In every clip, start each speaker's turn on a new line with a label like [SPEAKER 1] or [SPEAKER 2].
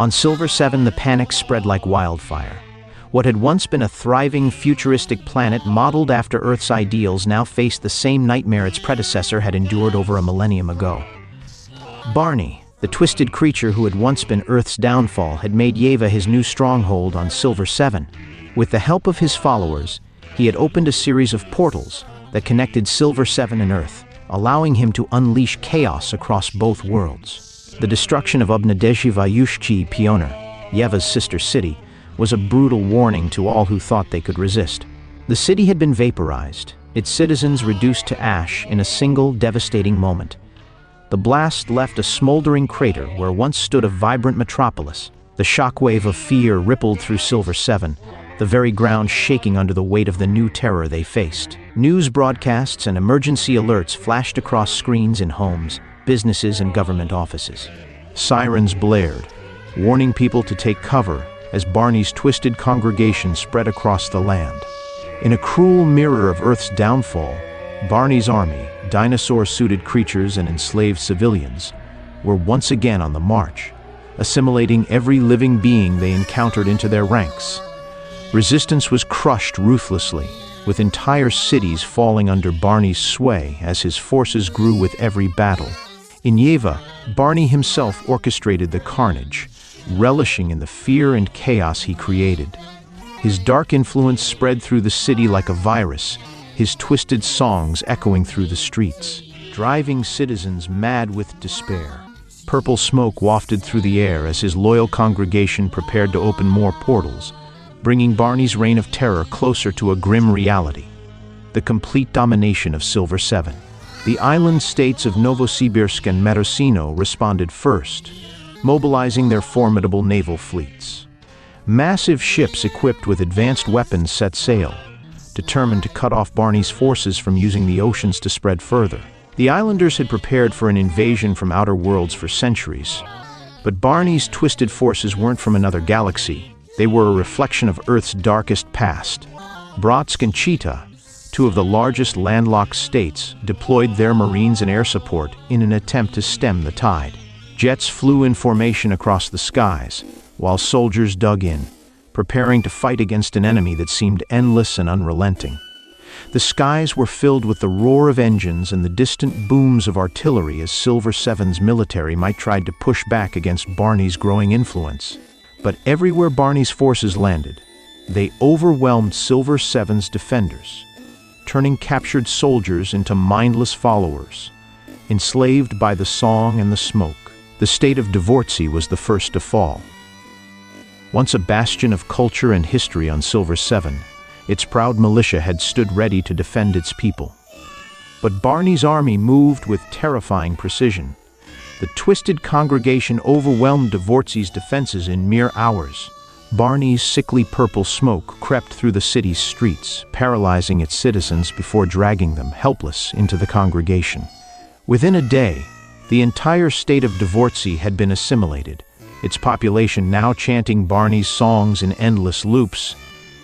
[SPEAKER 1] On Silver 7, the panic spread like wildfire. What had once been a thriving, futuristic planet modeled after Earth's ideals now faced the same nightmare its predecessor had endured over a millennium ago. Barney, the twisted creature who had once been Earth's downfall, had made Yeva his new stronghold on Silver 7. With the help of his followers, he had opened a series of portals that connected Silver 7 and Earth, allowing him to unleash chaos across both worlds. The destruction of Obnadezheva Pioner, Yeva's sister city, was a brutal warning to all who thought they could resist. The city had been vaporized, its citizens reduced to ash in a single devastating moment. The blast left a smoldering crater where once stood a vibrant metropolis. The shockwave of fear rippled through Silver 7, the very ground shaking under the weight of the new terror they faced. News broadcasts and emergency alerts flashed across screens in homes, businesses, and government offices. Sirens blared, warning people to take cover as Barney's twisted congregation spread across the land. In a cruel mirror of Earth's downfall, Barney's army, dinosaur-suited creatures and enslaved civilians, were once again on the march, assimilating every living being they encountered into their ranks. Resistance was crushed ruthlessly, with entire cities falling under Barney's sway as his forces grew with every battle. In Yeva, Barney himself orchestrated the carnage, relishing in the fear and chaos he created. His dark influence spread through the city like a virus, his twisted songs echoing through the streets, driving citizens mad with despair. Purple smoke wafted through the air as his loyal congregation prepared to open more portals, bringing Barney's reign of terror closer to a grim reality. The complete domination of Silver 7. The island states of Novosibirsk and Mendocino responded first, mobilizing their formidable naval fleets. Massive ships equipped with advanced weapons set sail, determined to cut off Barney's forces from using the oceans to spread further. The islanders had prepared for an invasion from outer worlds for centuries, but Barney's twisted forces weren't from another galaxy. They were a reflection of Earth's darkest past. Bratsk and Chita, two of the largest landlocked states, deployed their marines and air support in an attempt to stem the tide. Jets flew in formation across the skies, while soldiers dug in, preparing to fight against an enemy that seemed endless and unrelenting. The skies were filled with the roar of engines and the distant booms of artillery as Silver 7's military might try to push back against Barney's growing influence. But everywhere Barney's forces landed, they overwhelmed Silver 7's defenders, turning captured soldiers into mindless followers, enslaved by the song and the smoke. The state of Dvortsi was the first to fall. Once a bastion of culture and history on Silver 7, its proud militia had stood ready to defend its people. But Barney's army moved with terrifying precision. The twisted congregation overwhelmed Dvortsi's defenses in mere hours. Barney's sickly purple smoke crept through the city's streets, paralyzing its citizens before dragging them, helpless, into the congregation. Within a day, the entire state of Dvortsi had been assimilated, its population now chanting Barney's songs in endless loops,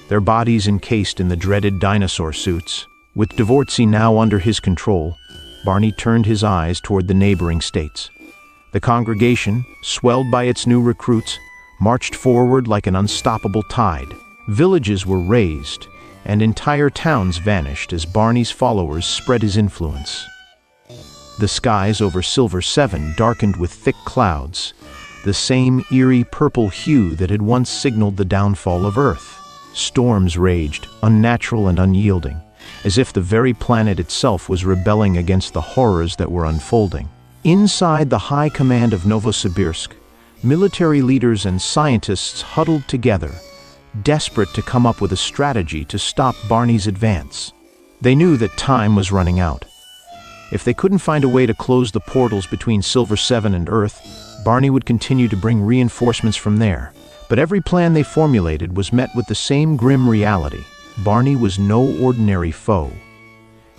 [SPEAKER 1] their bodies encased in the dreaded dinosaur suits. With Dvortsi now under his control, Barney turned his eyes toward the neighboring states. The congregation, swelled by its new recruits, marched forward like an unstoppable tide. Villages were razed, and entire towns vanished as Barney's followers spread his influence. The skies over Silver 7 darkened with thick clouds, the same eerie purple hue that had once signaled the downfall of Earth. Storms raged, unnatural and unyielding, as if the very planet itself was rebelling against the horrors that were unfolding. Inside the high command of Novosibirsk, military leaders and scientists huddled together, desperate to come up with a strategy to stop Barney's advance. They knew that time was running out. If they couldn't find a way to close the portals between Silver 7 and Earth, Barney would continue to bring reinforcements from there. But every plan they formulated was met with the same grim reality. Barney was no ordinary foe.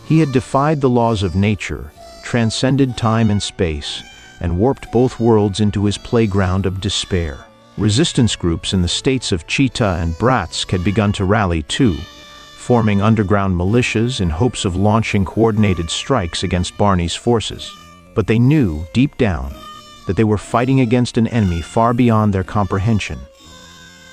[SPEAKER 1] He had defied the laws of nature, transcended time and space, and warped both worlds into his playground of despair. Resistance groups in the states of Chita and Bratsk had begun to rally too, forming underground militias in hopes of launching coordinated strikes against Barney's forces. But they knew, deep down, that they were fighting against an enemy far beyond their comprehension.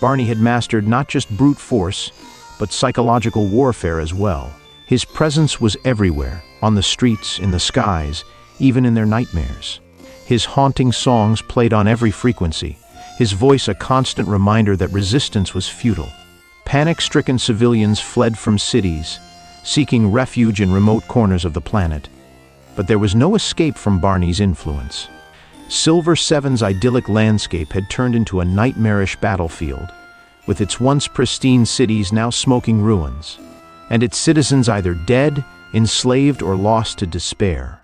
[SPEAKER 1] Barney had mastered not just brute force, but psychological warfare as well. His presence was everywhere, on the streets, in the skies, even in their nightmares. His haunting songs played on every frequency, his voice a constant reminder that resistance was futile. Panic-stricken civilians fled from cities, seeking refuge in remote corners of the planet. But there was no escape from Barney's influence. Silver Seven's idyllic landscape had turned into a nightmarish battlefield, with its once pristine cities now smoking ruins, and its citizens either dead, enslaved, or lost to despair.